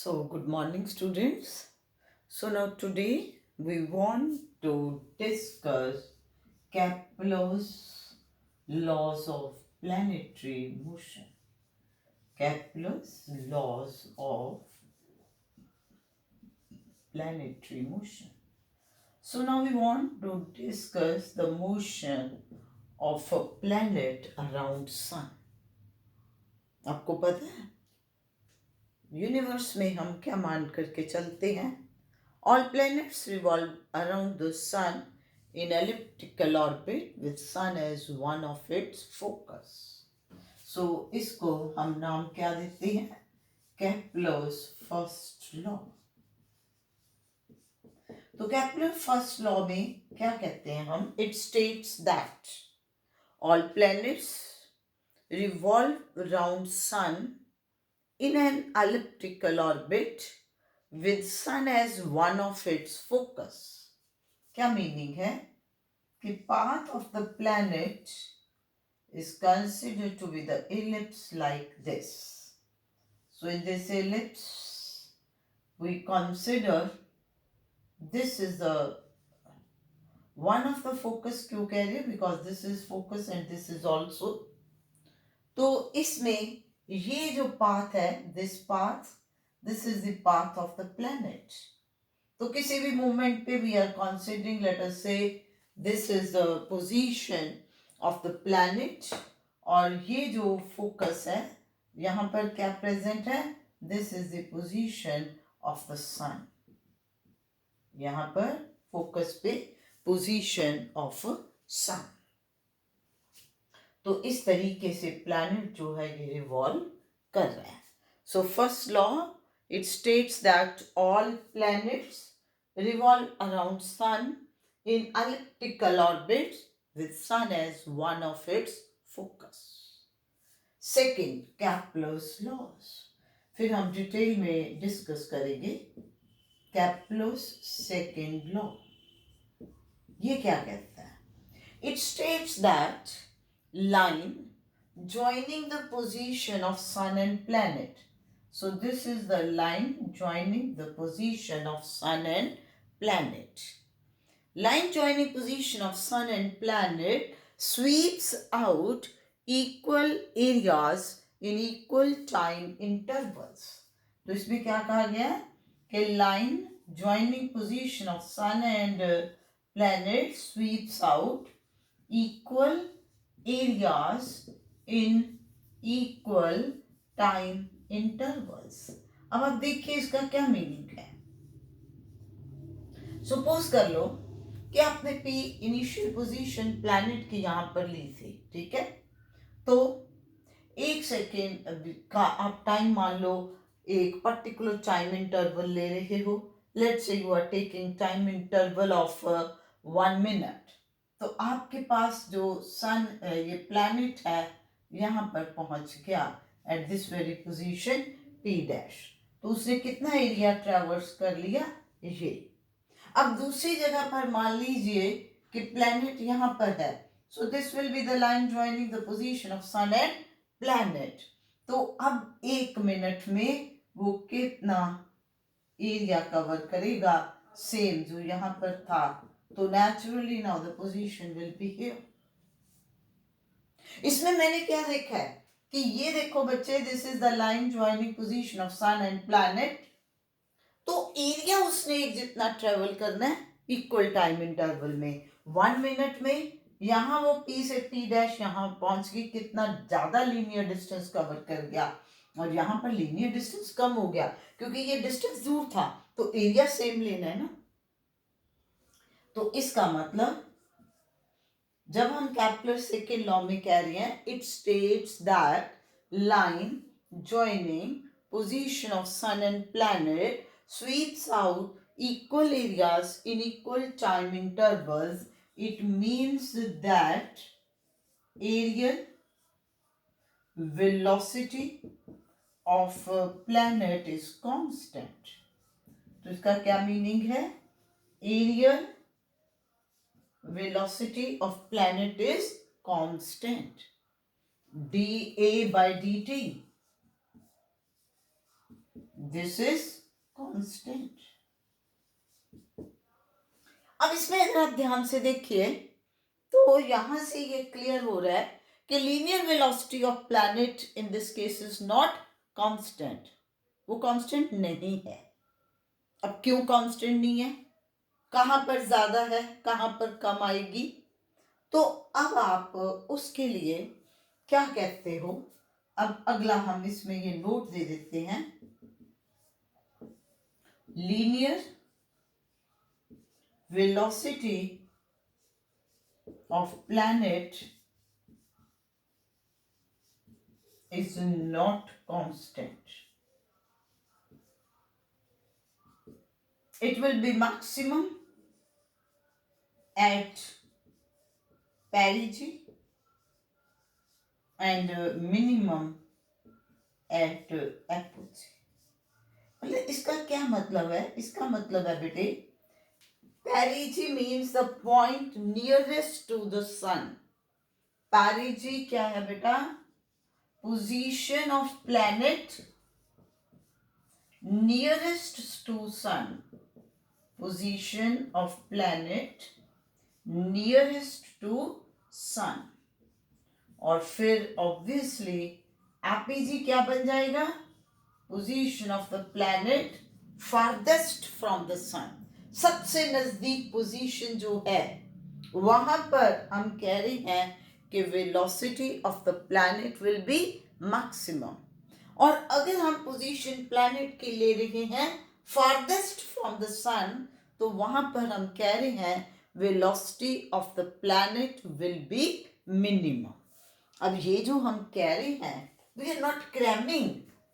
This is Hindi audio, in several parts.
So, good morning, students. So, now today we want to discuss Kepler's laws of planetary motion. Kepler's laws of planetary motion. So, now we want to discuss the motion of a planet around sun. आपको पता है यूनिवर्स में हम क्या मान करके चलते हैं? All planets revolve around the sun in elliptical orbit with sun as one of its focus. So इसको हम नाम क्या देते हैं? Kepler's first law. तो Kepler first law में क्या कहते हैं हम? It states that all planets revolve around sun in an elliptical orbit with sun as one of its focus. क्या मीनिंग है कि path of the planet is considered to be the ellipse like this. So in this ellipse we consider this is the one of the focus. क्यों कह रहे हैं? Because this is focus and this is also. तो इसमें ये जो path है, this path, this is the path of the planet. तो किसी भी मूवमेंट पे we are considering, let us say this is the position of the planet और ये जो फोकस है यहाँ पर क्या प्रेजेंट है? This is the position of the sun. यहाँ पर फोकस पे पोजीशन ऑफ सन. तो इस तरीके से प्लैनेट जो है ये रिवॉल्व कर रहा है. So first law, it states that all planets revolve around sun in elliptical orbits with sun as one of its focus. Second, Kepler's laws. फिर हम डिटेल में डिस्कस करेंगे Kepler's second law. ये क्या कहता है? It states that line joining the position of sun and planet. So this is the line joining the position of sun and planet. Line joining position of sun and planet sweeps out equal areas in equal time intervals. तो इसमें क्या कहा गया कि line joining position of sun and planet sweeps out equal areas in equal time intervals. अब आप देखिए इसका क्या मीनिंग है. सपोज कर लो कि आपने पी इनिशियल पोजीशन प्लैनेट की यहां पर ली थी, ठीक है? तो एक सेकेंड का आप टाइम मान लो, एक पर्टिकुलर टाइम इंटरवल ले रहे हो. Let's say you are taking time interval of 1 minute. तो आपके पास जो सन ये प्लैनेट है यहां पर पहुंच गया at this very position P dash. तो उसने कितना एरिया ट्रैवर्स कर लिया? ये. अब दूसरी जगह पर मान लीजिए कि प्लैनेट यहां पर है. So this will be the line joining the position of sun and planet. तो अब 1 मिनट में वो कितना एरिया कवर करेगा? सेम जो यहां पर था. तो naturally now the position will be here. इसमें मैंने क्या देखा है कि ये देखो बच्चे, this is the line joining position of sun and planet. तो एरिया उसने एक जितना ट्रेवल करना है इक्वल टाइम इंटरवल में. 1 मिनट में यहां वो P से P डैश यहां पहुंच गई, कितना ज्यादा लीनियर डिस्टेंस कवर कर गया. और यहां पर लीनियर डिस्टेंस कम हो गया क्योंकि ये डिस्टेंस दूर था, तो एरिया सेम लेना है ना. तो इसका मतलब जब हम कैप्लर सेकेंड लॉ में कह रहे हैं, it states that line joining position of sun and planet sweeps out equal areas in equal time intervals. It means that aerial velocity of a planet is constant. तो इसका क्या मीनिंग है? Aerial velocity of planet is constant. dA by dt. This is constant. अब इसमें अगर आप ध्यान से देखिए तो यहां से ये क्लियर हो रहा है कि linear velocity of planet in this case is not constant, वो कांस्टेंट नहीं है। अब क्यों कांस्टेंट नहीं है, कहां पर ज्यादा है कहां पर कम आएगी, तो अब आप उसके लिए क्या कहते हो, अब अगला हम इसमें ये नोट दे देते हैं, linear velocity of planet is not constant. It will be maximum at perigee and minimum at apogee. मतलब इसका क्या मतलब है, इसका मतलब है बेटे, perigee means the point nearest to the sun. perigee क्या है बेटा, position of planet nearest to sun, position of planet nearest to sun, और फिर ऑब्वियसली एपीजी क्या बन जाएगा, position of the planet farthest from the sun, सबसे नजदीक पोजीशन जो है वहां पर हम कह रहे हैं कि velocity of the planet will be maximum. और अगर हम पोजीशन प्लैनेट की ले रहे हैं फारदेस्ट फ्रॉम द सन, तो वहां पर हम कह रहे हैं velocity of the planet will be minimum. अब ये जो हम कह रहे हैं वी आर नॉट क्रैमिंग,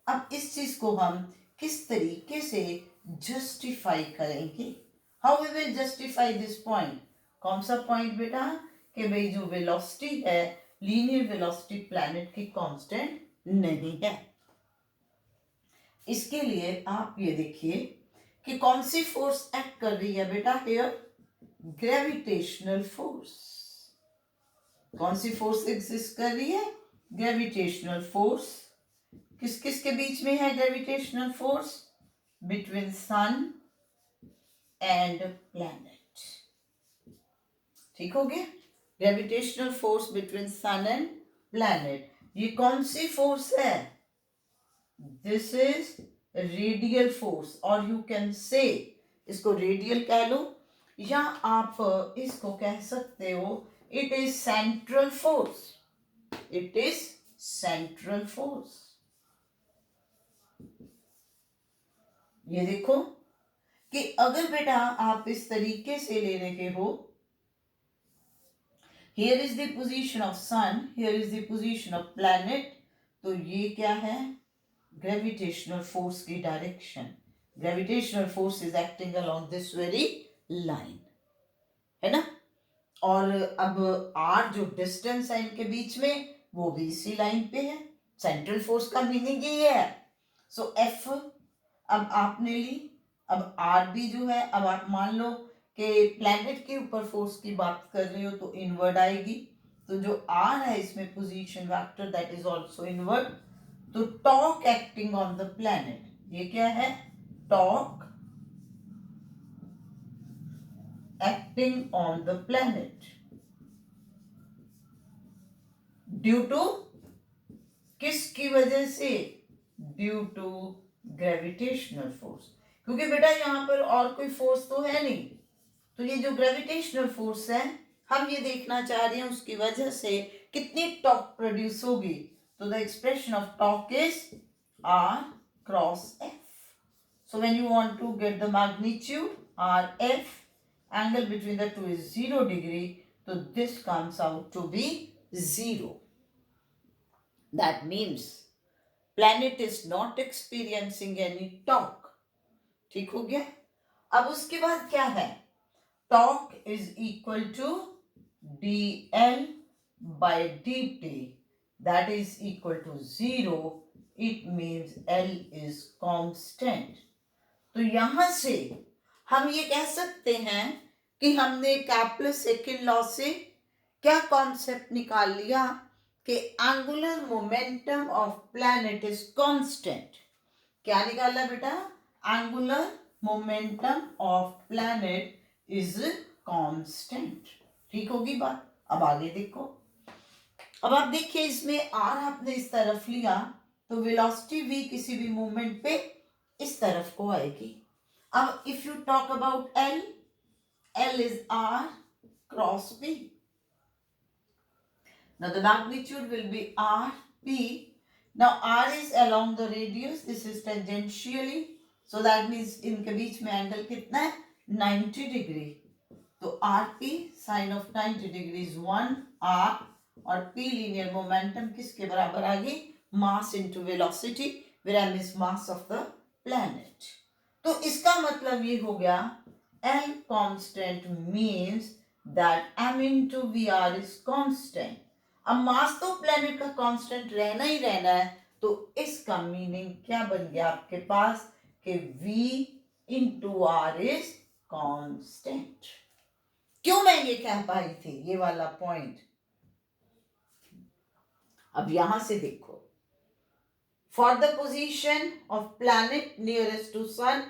अब इस चीज को हम किस तरीके से जस्टिफाई करेंगे, how we will justify this point. कौन सा पॉइंट बेटा, कि भाई जो वेलोसिटी है लीनियर वेलोसिटी प्लैनेट की कांस्टेंट नहीं है। इसके लिए आप ये देखिए कि कौन सी फोर्स एक्ट कर रही है बेटा, हियर ग्रेविटेशनल फोर्स। कौन सी फोर्स एग्जिस्ट कर रही है, ग्रेविटेशनल फोर्स। किस किस के बीच में है gravitational force, between sun and planet. ठीक हो गया, gravitational force between sun and planet. ये कौन सी फोर्स है, दिस इज रेडियल फोर्स, और यू कैन से इसको रेडियल कह लो या आप इसको कह सकते हो it is central force, it is central force. ये देखो कि अगर बेटा आप इस तरीके से ले रहे हो, here is the position of sun, here is the position of planet, तो ये क्या है, ग्रेविटेशनल फोर्स की direction, gravitational force is acting along this very line, है ना। और अब आर जो डिस्टेंस है इनके बीच में वो भी इसी लाइन पे है, सेंट्रल फोर्स का मीनिंग ये है। सो एफ अब आपने ली, अब आर भी जो है, अब आप मान लो कि प्लैनेट के ऊपर फोर्स की बात कर रहे हो तो इनवर्ड आएगी, तो जो आर है इसमें position vector that is also inward. तो torque acting on the planet, ये क्या है, torque acting on the planet due to, किसकी वजह से, ड्यू टू ग्रेविटेशनल फोर्स, क्योंकि बेटा यहां पर और कोई फोर्स तो है नहीं, तो ये जो ग्रेविटेशनल फोर्स है हम ये देखना चाह रहे हैं उसकी वजह से कितनी टॉर्क प्रोड्यूस होगी, तो the expression of torque is are cross F. So when you want to get the magnitude r F, angle between the two is 0 degree, तो this comes out to be 0। That means planet is not experiencing any torque। ठीक हो गया, अब उसके बाद क्या है, torque is equal to dl by dt, that is equal to 0, it means L is constant। तो यहां से हम ये कह सकते हैं कि हमने कैप्लर-सेकिंड लॉ से क्या कॉन्सेप्ट निकाल लिया कि angular momentum of planet is constant. क्या निकाला बेटा? Angular momentum of planet is constant. ठीक होगी बात? अब आगे देखो। अब आप देखिए, इसमें आर आपने इस तरफ लिया तो वेलोसिटी v किसी भी मूवमेंट पे इस तरफ को आएगी। अब if you talk about L, L is are cross p. Now the magnitude will be r p. Now r is along the radius, this is tangentially, so that means इनके बीच में एंगल कितना है? 90 डिग्री। तो r p sine of 90 degree is 1 r, और p लीनियर मोमेंटम किसके बराबर आ गई? Mass into velocity, where m is mass of the planet. तो इसका मतलब ये हो गया L constant means that m into vr is constant. अब मास तो प्लैनेट का कांस्टेंट रहना ही रहना है, तो इसका मीनिंग क्या बन गया आपके पास कि v into r is constant. क्यों मैं ये कह पाई थी, ये वाला पॉइंट? अब यहां से देखो, for the position of planet nearest to sun,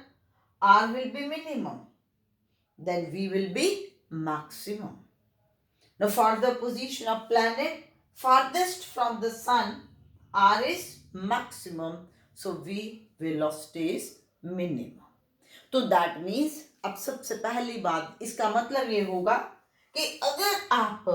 r will be minimum, then v will be maximum. Now for the position of planet farthest from the sun, r is maximum, so v velocity is minimum. तो that means, अब सबसे पहली बात, इसका मतलब ये होगा कि अगर आप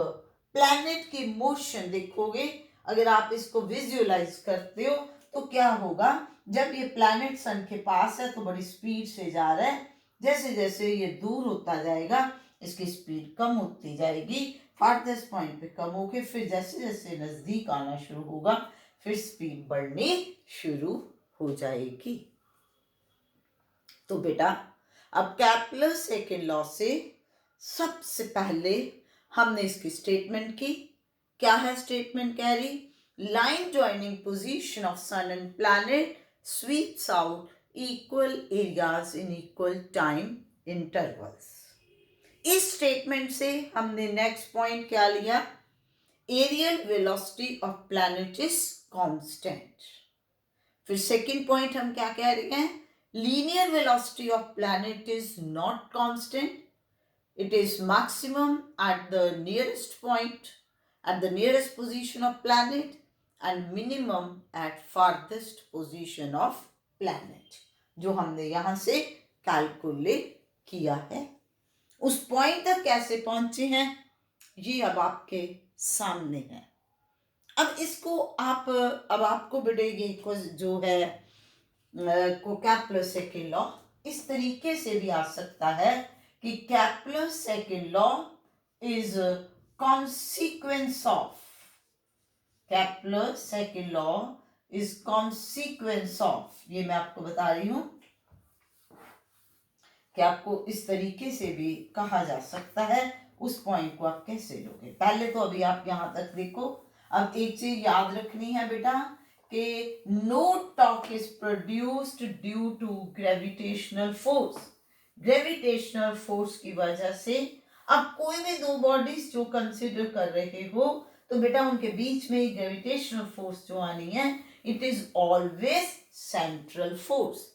प्लैनेट की मोशन देखोगे, अगर आप इसको विजुअलाइज करते हो, तो क्या होगा? जब ये प्लैनेट सन के पास है तो बड़ी स्पीड से जा रहा है, जैसे जैसे ये दूर होता जाएगा इसकी स्पीड कम होती जाएगी, फारदेस्ट पॉइंट पे कम होके फिर जैसे जैसे नजदीक आना शुरू होगा फिर स्पीड बढ़नी शुरू हो जाएगी। तो बेटा अब कैपलर सेकंड लॉ से सबसे पहले हमने इसकी स्टेटमेंट की। क्या है स्टेटमेंट? कह रही line joining position of sun and planet sweeps out equal areas in equal time intervals. इस स्टेटमेंट से हमने नेक्स्ट पॉइंट क्या लिया? Areal velocity of planet is constant. फिर सेकंड पॉइंट हम क्या कह रहे हैं? Linear velocity of planet is not constant, it is maximum at the nearest point, at the nearest position of planet, and minimum at farthest position of planet, जो हमने यहां से कैलकुलेट किया है। उस पॉइंट तक कैसे पहुंचे हैं ये अब आपके सामने है। अब इसको आप, अब आपको बढ़ेगी जो है को कैपलर सेकंड लॉ इस तरीके से भी आ सकता है कि कैपलर second law is consequence of, कैपलर second law is consequence of, ये मैं आपको बता रही हूं कि आपको इस तरीके से भी कहा जा सकता है। उस पॉइंट को आप कैसे लोगे? पहले तो अभी आप यहां तक देखो। अब एक चीज याद रखनी है बेटा कि no torque is produced due to gravitational force. Gravitational force की वजह से अब कोई भी दो बॉडीज जो कंसिडर कर रहे हो तो बेटा उनके बीच में ग्रेविटेशनल फोर्स जो आनी है it is always central force.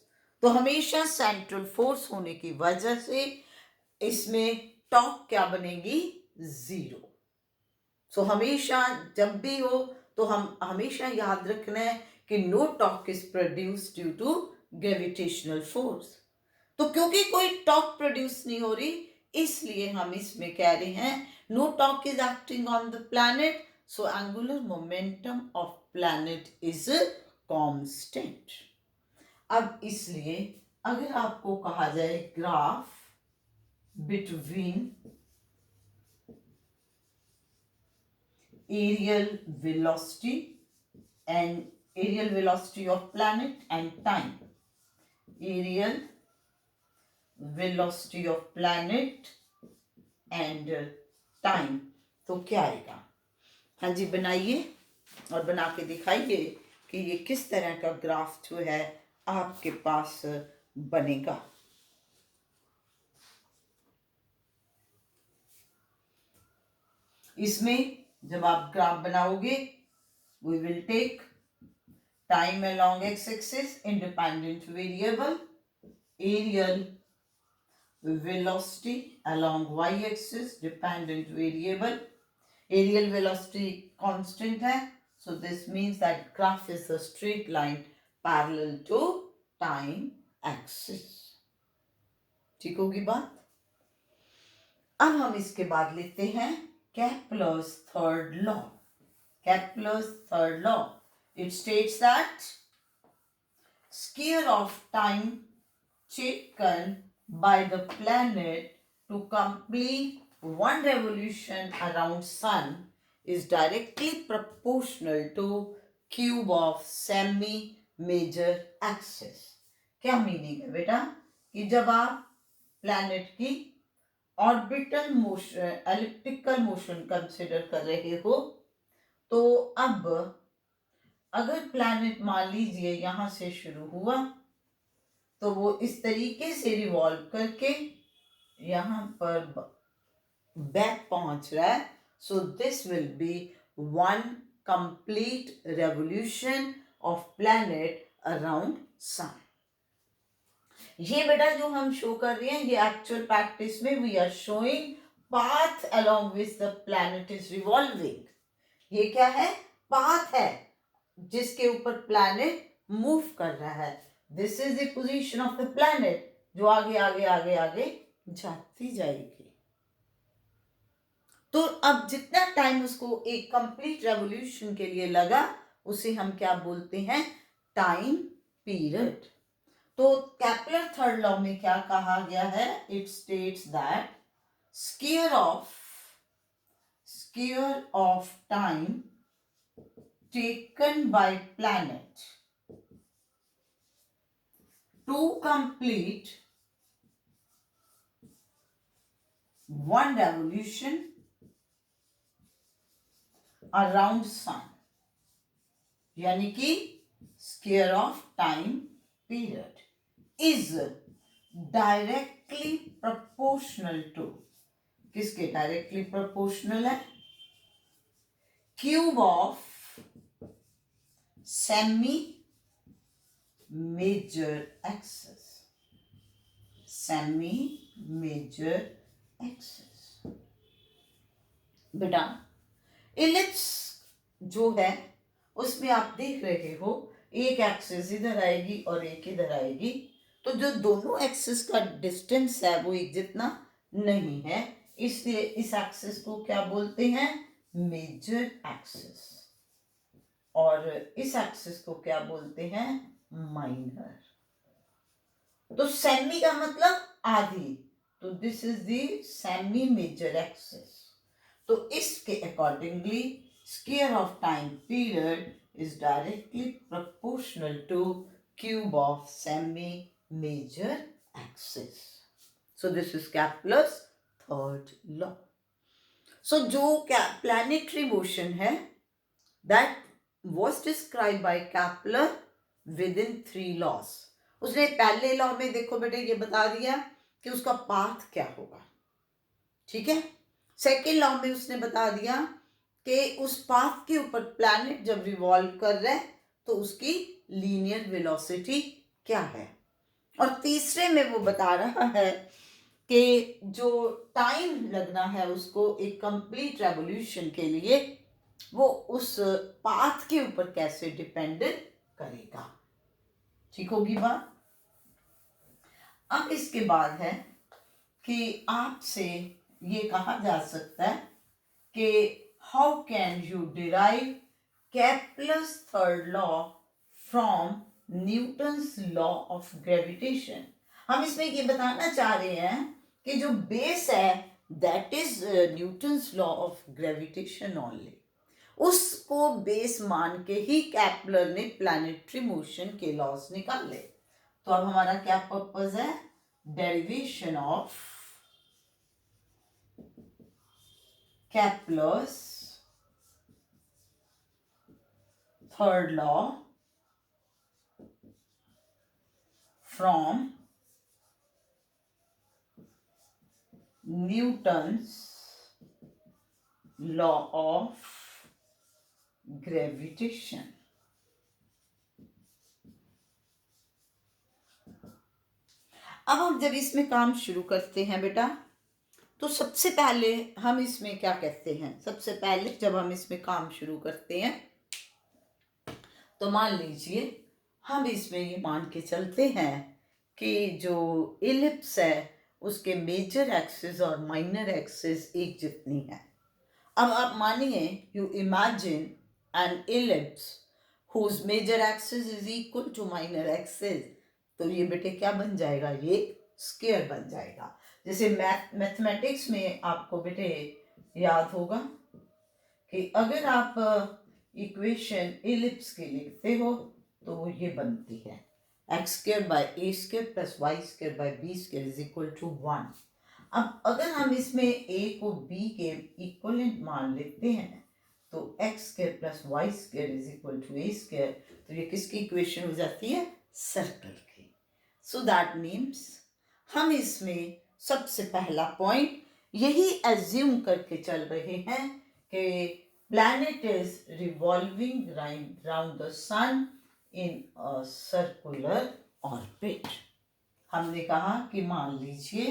तो हमेशा सेंट्रल फोर्स होने की वजह से इसमें टॉर्क क्या बनेगी? जीरो। सो हमेशा जब भी हो तो हम हमेशा याद रखना है कि no torque is produced due to gravitational force. तो क्योंकि कोई टॉर्क प्रोड्यूस नहीं हो रही इसलिए हम इसमें कह रहे हैं no torque is acting on the planet, so angular momentum of planet is constant. अब इसलिए अगर आपको कहा जाए graph between aerial velocity and aerial velocity of planet and time, aerial velocity of planet and time, तो क्या आएगा? हाँ जी बनाइए और बना के दिखाइए कि ये किस तरह का ग्राफ जो है आपके पास बनेगा। इसमें जब आप ग्राफ बनाओगे we will take time along x-axis, independent variable. Aerial velocity along y-axis, dependent variable. Aerial velocity constant है, so this means that graph is a straight line parallel to time axis. ठीक होगी बात. अब हम इसके बाद लेते हैं Kepler's third law. Kepler's third law. It states that sphere of time taken by the planet to complete one revolution around sun is directly proportional to cube of semi major axis. क्या मीनिंग है बेटा कि जब आप प्लैनेट की orbital motion, elliptical motion consider कर रहे हो, तो अब अगर प्लैनेट मान लीजिए यहां से शुरू हुआ तो वो इस तरीके से रिवॉल्व करके यहां पर बैक पहुंच रहा है. So this will be one complete revolution of planet around sun. ये बेटा जो हम शो कर रहे हैं ये एक्चुअल प्रैक्टिस में we are showing path along which the planet is revolving. ये क्या है? पाथ है जिसके ऊपर प्लैनेट मूव कर रहा है. This is the position of the planet जो आगे आगे आगे आगे जाती जाएगी. तो अब जितना टाइम उसको एक कंप्लीट रेवोल्यूशन के लिए लगा उसे हम क्या बोलते हैं? Time period. तो केपलर थर्ड लॉ में क्या कहा गया है? It states that square of time taken by planet to complete one revolution around sun, यानी कि square of time period is directly proportional to, किसके डायरेक्टली प्रोपोर्शनल है? Cube of semi major axis. Semi major axis. बेटा इलिप्स जो है उसमें आप देख रहे हो एक एक्सिस इधर आएगी और एक इधर आएगी, तो जो दोनों एक्सिस का डिस्टेंस है वो एक जितना नहीं है, इसलिए इस एक्सिस को क्या बोलते हैं? Major axis. और इस एक्सिस को क्या बोलते हैं? माइनर. तो सेमी का मतलब आधी, तो this is the semi major axis. तो इसके accordingly square of time period is directly proportional to cube of semi major axis. So this is Kepler's third law. So जो planetary motion है that was described by Kepler within 3 laws. उसने पहले लॉ में देखो बेटे ये बता दिया कि उसका पाथ क्या होगा, ठीक है. सेकेंड लॉ में उसने बता दिया कि उस पाथ के ऊपर प्लैनेट जब रिवॉल्व कर रहा है तो उसकी लीनियर वेलोसिटी क्या है. और तीसरे में वो बता रहा है कि जो टाइम लगना है उसको एक कंप्लीट रेवोल्यूशन के लिए वो उस पाथ के ऊपर कैसे डिपेंडेंट करेगा. ठीक होगी बात. अब इसके बाद है कि आपसे ये कहा जा सकता है कि how can you derive Kepler's third law from Newton's law of gravitation. हम इसमें ये बताना चाह रहे हैं कि जो बेस है that is Newton's law of gravitation only. उसको बेस मान के ही केपलर ने प्लैनेटरी मोशन के लॉज निकाले. तो अब हमारा क्या पर्पस है? Derivation of Kepler's third law from Newton's law of gravitation. अब हम जब इसमें काम शुरू करते हैं बेटा, तो सबसे पहले हम इसमें क्या कहते हैं, सबसे पहले जब हम इसमें काम शुरू करते हैं तो मान लीजिए हम इसमें ये मान के चलते हैं कि जो इलिप्स है उसके मेजर एक्सिस और माइनर एक्सिस एक जितनी है। अब आप मानिए, you imagine an ellipse whose major axis is equal to minor axis, तो ये बेटे क्या बन जाएगा, ये स्क्वायर बन जाएगा। जैसे मैथमेटिक्स में आपको बेटे याद होगा कि अगर आप इक्वेशन इलिप्स की लिखते हो तो वो ये बनती है x square by a square plus y square by b square is equal to 1। अब अगर हम इसमें ए को बी के इक्वलेंट मान लेते हैं तो x square plus y square is equal to a square, तो ये किसकी इक्वेशन हो जाती है, सर्कल की। सो दैट मीन्स हम इसमें सबसे पहला पॉइंट यही एज्यूम करके चल रहे हैं कि planet is revolving round the sun in a circular orbit. हमने कहा कि मान लीजिए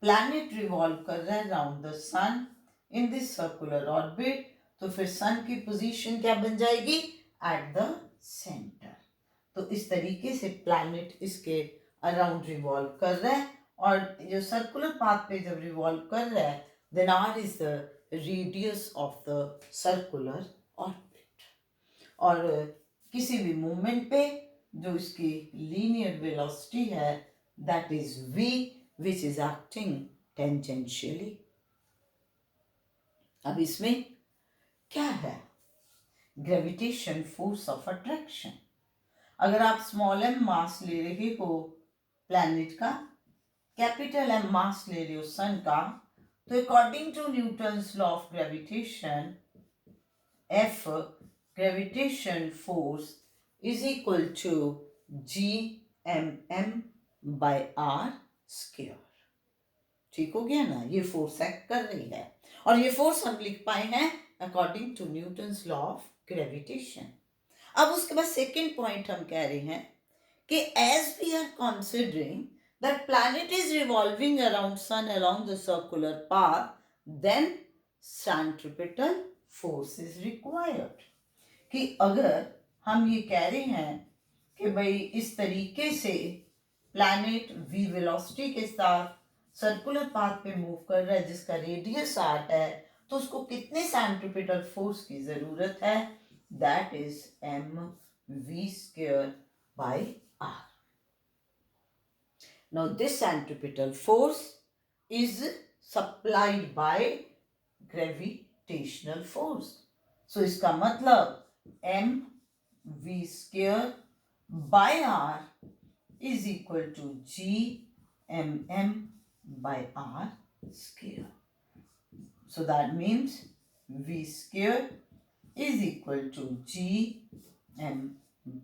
प्लैनेट रिवॉल्व कर रहा है round the sun in this circular orbit, तो फिर सन की पोजीशन क्या बन जाएगी, एट द सेंटर। तो इस तरीके से प्लैनेट इसके अराउंड रिवॉल्व कर रहा है, और जो सर्कुलर पाथ पे जब रिवॉल्व कर रहा है then r is the radius of the circular orbit. और किसी भी मूवमेंट पे जो इसकी लीनियर वेलोसिटी है that is v which is acting tangentially। अब इसमें क्या है, ग्रेविटेशन फोर्स ऑफ अट्रैक्शन। अगर आप स्मॉल m मास ले रहे हो प्लैनेट का, कैपिटल M मास ले रहे हो सन का, तो according to Newton's law of gravitation F gravitation force is equal to Gmm by r square. ठीक हो गया ना, ये फोर्स एक्ट कर रही है, और ये फोर्स हम लिख पाए हैं according to Newton's law of gravitation. अब उसके बाद सेकेंड पॉइंट हम कह रहे हैं कि as we are considering that planet is revolving around sun along the circular path, then centripetal force is required. कि अगर हम ये कह रहे हैं कि भाई इस तरीके से प्लैनेट v वेलोसिटी के साथ सर्कुलर पाथ पे मूव कर रहा है जिसका रेडियस r है, तो उसको कितने सेंट्रिपिटल फोर्स की जरूरत है, that is mv square by r। Now this centripetal force is supplied by gravitational force. So इसका मतलब mv square by r is equal to Gmm by r square. So that means v square is equal to Gm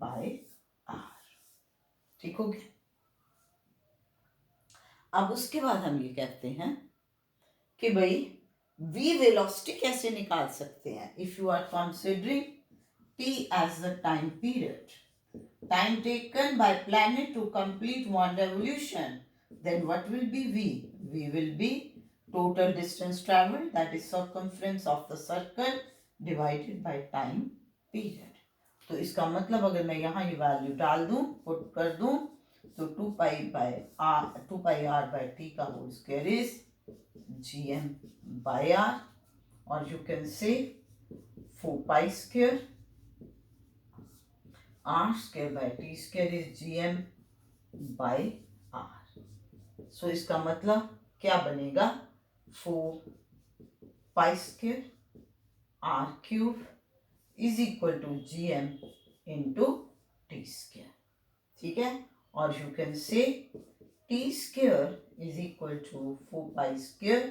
by r। ठीक हो गया। अब उसके बाद हम ये कहते हैं कि भाई v वेलोसिटी कैसे निकाल सकते हैं, if you are considering t as the time period, time taken by planet to complete one revolution, then what will be v? V will be total distance traveled, that is circumference of the circle divided by time period। तो इसका मतलब अगर मैं यहाँ ये वैल्यू डाल दूँ, पुट कर दूँ, तो 2 pi r by t का whole square is gm by r, और you can say 4 pi square r square by t square is gm by r। सो इसका मतलब क्या बनेगा, 4 pi square r cube is equal to gm into t square। ठीक है, और यू कैन से t square is equal to 4 pi square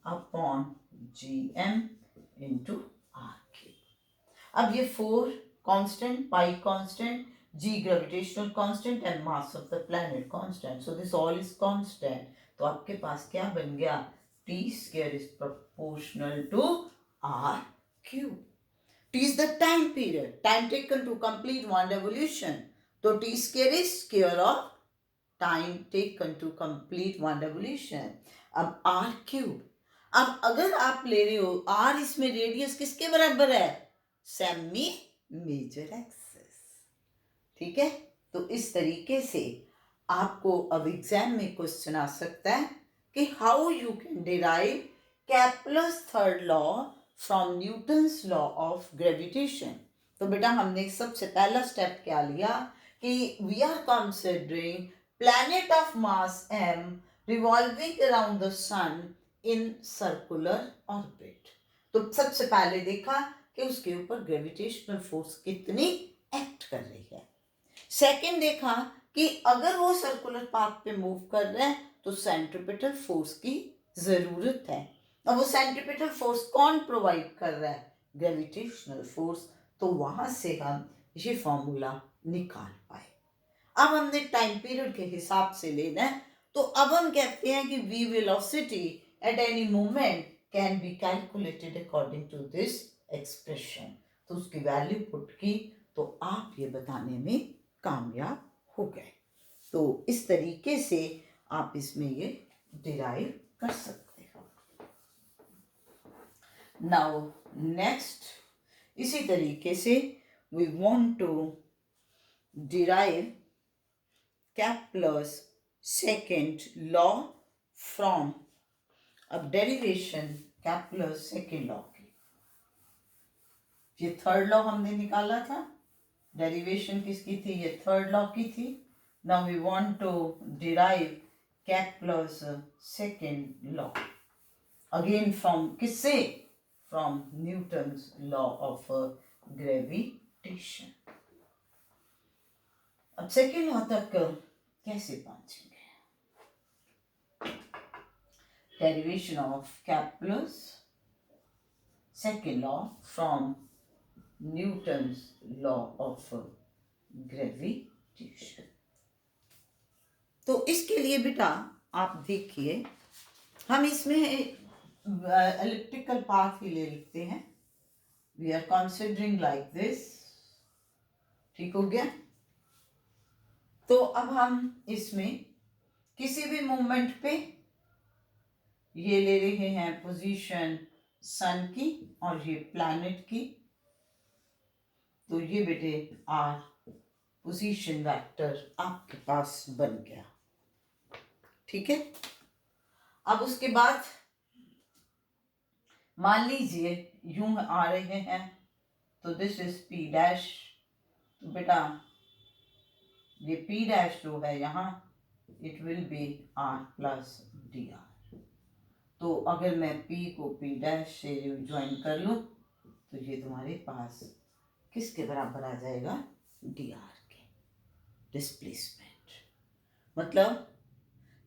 upon gm into r cube। अब ये 4 constant, pi constant, g gravitational constant and mass of the planet constant, so this all is constant। तो आपके पास क्या बन गया, t square is proportional to r cube। t is the time period, time taken to complete one revolution, तो t square is square of time taken to complete one revolution. अब r क्यूब, अब अगर आप ले रहे हो r, इसमें रेडियस किसके बराबर है? Semi major axis. ठीक है, तो इस तरीके से आपको अब एग्जाम में क्वेश्चन आ सकता है कि how you can derive Kepler's third law from Newton's law of gravitation. तो बेटा हमने सबसे पहला स्टेप क्या लिया कि we are considering planet of mass m revolving around the sun in circular orbit. तो सबसे पहले देखा कि उसके ऊपर ग्रेविटेशनल फोर्स कितनी एक्ट कर रही है. सेकंड देखा कि अगर वो सर्कुलर पाथ पे मूव कर रहे हैं तो सेंट्रीपिटल फोर्स की जरूरत है. अब वो सेंट्रीपिटल फोर्स कौन प्रोवाइड कर रहा है? Gravitational force. तो वहां से हम ये फॉर्मूला निकाल पाए. अब हमने टाइम पीरियड के हिसाब से लेना है, तो अब हम कहते हैं कि v velocity at any moment can be calculated according to this expression. तो उसकी वैल्यू पुट की तो आप ये बताने में कामयाब हो गए. तो इस तरीके से आप इसमें ये डिराइव कर सकते हो. नाउ नेक्स्ट, इसी तरीके से we want to derive Kepler's second law from, अब डेरिवेशन Kepler's second law की, ये थर्ड लॉ हमने निकाला था, डेरिवेशन किसकी थी? ये थर्ड लॉ की थी. Now we want to derive Kepler's second law again from किससे? From Newton's law of gravitation. अब सेकेंड लॉ तक कैसे पहुंचेंगे? Derivation of Kepler's second law from Newton's law of gravitation. तो इसके लिए बेटा आप देखिए, हम इसमें एलिप्टिकल पाथ ही ले लिखते हैं. We are considering like this. ठीक हो गया. तो अब हम इसमें किसी भी मोमेंट पे ये ले रहे हैं पोजीशन सन की और ये प्लैनेट की. तो ये बेटे आर पोजीशन वेक्टर आपके पास बन गया. ठीक है. अब उसके बाद मान लीजिए यूं आ रहे हैं, तो दिस इज पी डैश. तो बेटा ये P डैश जो है यहाँ, it will be R plus D R. तो अगर मैं P को P डैश से ज्वाइन कर लूँ तो ये तुम्हारे पास किसके बराबर आ जाएगा? डी आर के डिस्प्लेसमेंट. मतलब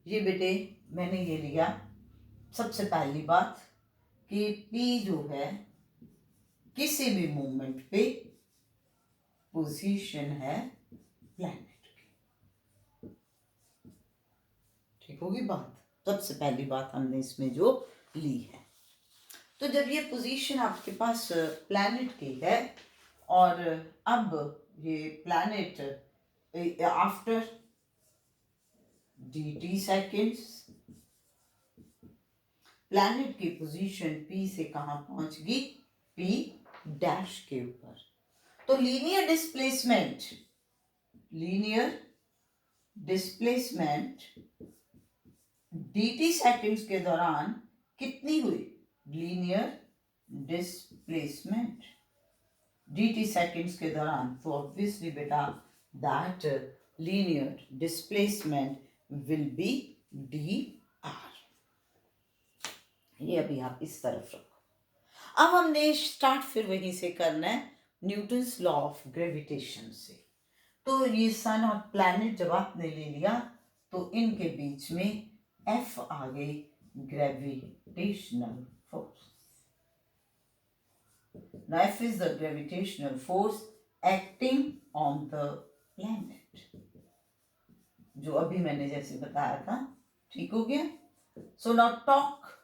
ये बेटे मैंने ये लिया, सबसे पहली बात कि P जो है किसी भी मोमेंट पे पोजीशन है प्लैनेट. ठीक होगी बात. सबसे पहली बात हमने इसमें जो ली है, तो जब ये पोजीशन आपके पास प्लैनेट की है और अब ये planet after dt seconds planet की पोजीशन P से कहाँ पहुंच गई? P डैश के ऊपर. तो लीनियर डिस्प्लेसमेंट dt सेकेंड्स के दौरान कितनी हुई? लीनियर डिस्प्लेसमेंट dt सेकेंड्स के दौरान. तो ऑब्वियसली बेटा that linear displacement will be dr. ये अभी आप इस तरफ रखो. अब हमने स्टार्ट फिर वहीं से करना है, न्यूटन्स लॉ ऑफ ग्रेविटेशन से. तो ये सन और प्लैनेट जब आपने ले लिया तो इनके बीच में F आ गई, gravitational force. Now F is the gravitational force acting on the planet, जो अभी मैंने जैसे बताया था. ठीक हो गया. So now torque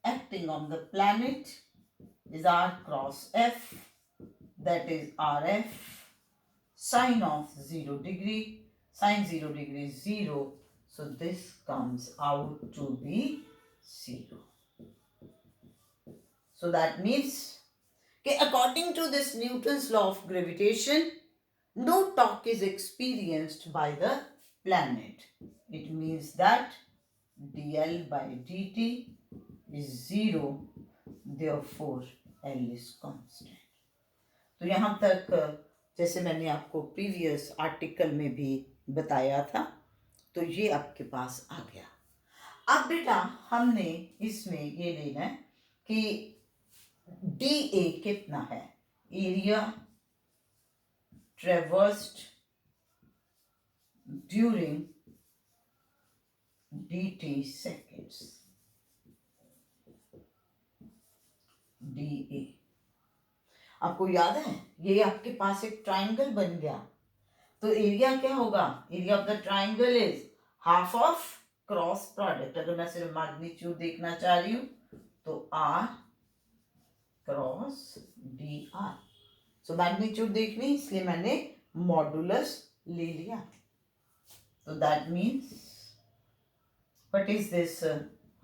acting on the planet is R cross F, that is RF, sine of 0 degree. Sine 0 degree is 0. So this comes out to be 0. So that means, okay, according to this Newton's law of gravitation, no torque is experienced by the planet. It means that dl by dt is 0, therefore L is constant. तो यहाँ तक जैसे मैंने आपको प्रीवियस आर्टिकल में भी बताया था, तो ये आपके पास आ गया. अब बेटा हमने इसमें ये लेना है कि dA कितना है, area traversed during dt seconds. dA आपको याद है, ये आपके पास एक ट्राइंगल बन गया, तो एरिया क्या होगा, area of the triangle is half of cross product. अगर मैं सिर्फ मैग्नीट्यूड देखना चाह रही हूं तो r cross dr. So magnitude देखनी, इसलिए मैंने मॉडुलस ले लिया. तो that means what is this,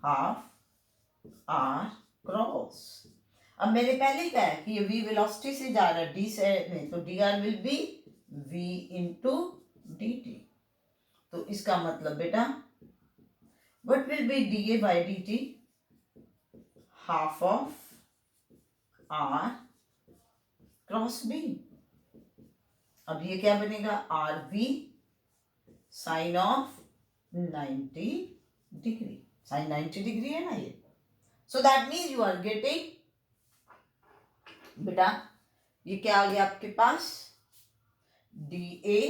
half r cross. अब मैंने पहले कहा है कि ये v वेलोसिटी से जा रहा है d से में, तो dr will be v into dt. तो इसका मतलब बेटा what will be dA by dt, half of r cross b. अब ये क्या बनेगा, r b sine of 90 degree. Sine 90 degree है ना ये. So that means you are getting, बेटा ये क्या आ गया आपके पास, dA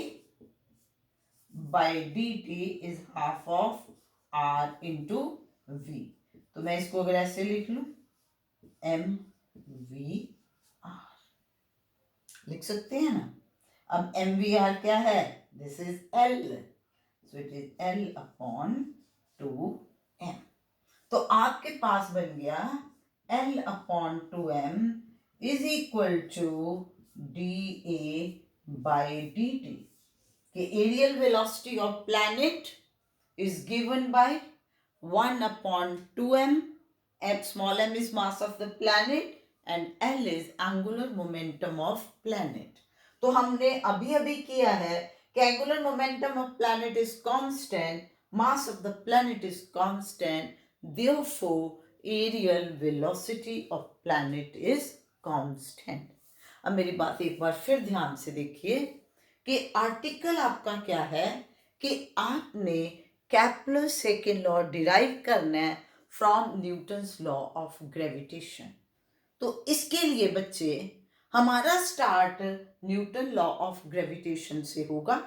by dt is half of r into v. तो मैं इसको अगर ऐसे लिख लूं, एम वी आर लिख सकते हैं ना. अब एम वी आर क्या है, this is L, so it is L upon 2m. तो आपके पास बन गया L upon 2m is equal to dA by dt. कि areal velocity of planet is given by 1 upon 2m. Small m is mass of the planet and L is angular momentum of planet. तो हमने अभी अभी किया है कि angular momentum of planet is constant, mass of the planet is constant, therefore aerial velocity of planet is constant. अब मेरी बात एक बार फिर ध्यान से देखिए कि आर्टिकल आपका क्या है कि आपने केपलर सेकेंड लॉ डिराइव करना है from Newton's law of gravitation. तो इसके लिए बच्चे हमारा start Newton law of gravitation से होगा,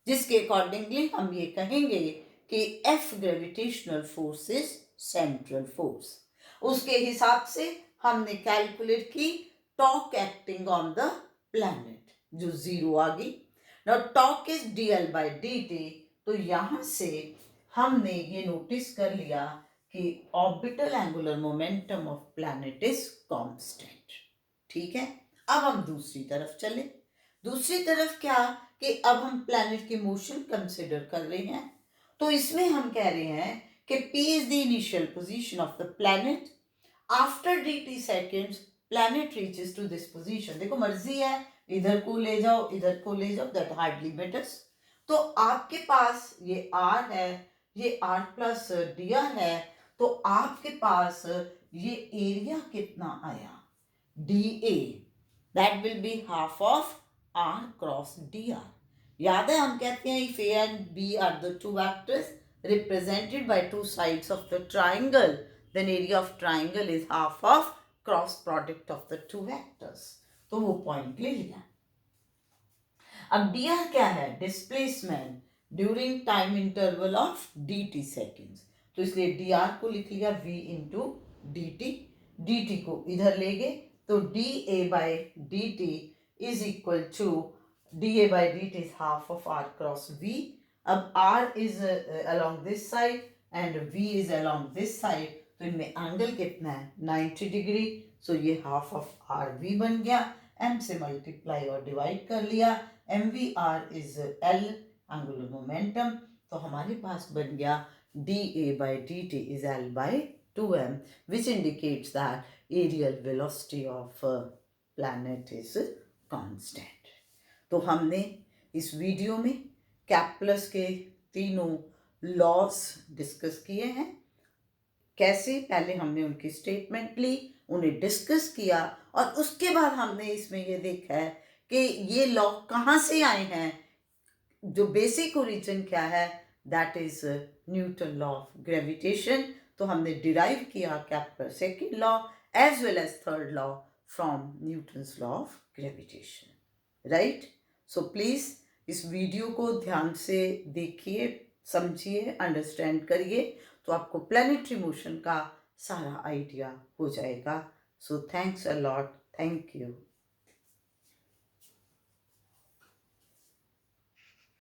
जिसके अकॉर्डिंगली हम ये कहेंगे कि F gravitational force is central force. उसके हिसाब से हमने कैलकुलेट की torque acting on the planet, जो 0 आ गई. Now torque is dl by dt. तो यहां से हमने ये नोटिस कर लिया कि orbital angular momentum of planet is constant. ठीक है, अब हम दूसरी तरफ चले. दूसरी तरफ क्या कि अब हम प्लैनेट के मोशन कंसिडर कर रहे हैं. तो इसमें हम कह रहे हैं कि p is the initial position of the planet. After dt seconds planet reaches to this position. देखो मर्जी है, इधर को ले जाओ, इधर को ले जाओ, दैट हार्डली मैटर्स. तो आपके पास ये r है, ये r प्लस dr है. तो आपके पास ये एरिया कितना आया, dA, that will be half of r cross dr. याद है हम कहते हैं if a and b are the two vectors represented by two sides of the triangle, then area of triangle is half of cross product of the two vectors. तो वो पॉइंट ले लिया. अब dr क्या है, displacement during time interval of dt seconds. तो इसलिए dr को लिख लिया v इंटू dt. dt को इधर ले गए तो dA by dt is equal to dA by dt is half of r cross v. अब r इज along this side and v is along this side. तो इनमें एंगल कितना है, 90 डिग्री. सो ये हाफ ऑफ आर वी बन गया. m से मल्टीप्लाई और डिवाइड कर लिया. M v r is L angular momentum, तो हमारे पास बन गया dA/dt is L/2m, which indicates that aerial velocity of planet is constant. तो हमने इस वीडियो में कैप्लस के तीनों लॉस डिस्कस किए हैं. कैसे, पहले हमने उनकी स्टेटमेंट ली, उन्हें डिस्कस किया, और उसके बाद हमने इसमें ये देखा है कि ये लॉ कहाँ से आए हैं. जो बेसिक ओरिजिन क्या है, that is Newton law of gravitation. तो हमने डिराइव किया Kepler second law as well as third law from Newton's law of gravitation, right. So please इस वीडियो को ध्यान से देखिए, समझिए, अंडरस्टैंड करिए, तो आपको प्लैनेटरी मोशन का सारा आइडिया हो जाएगा. So thanks a lot. Thank you.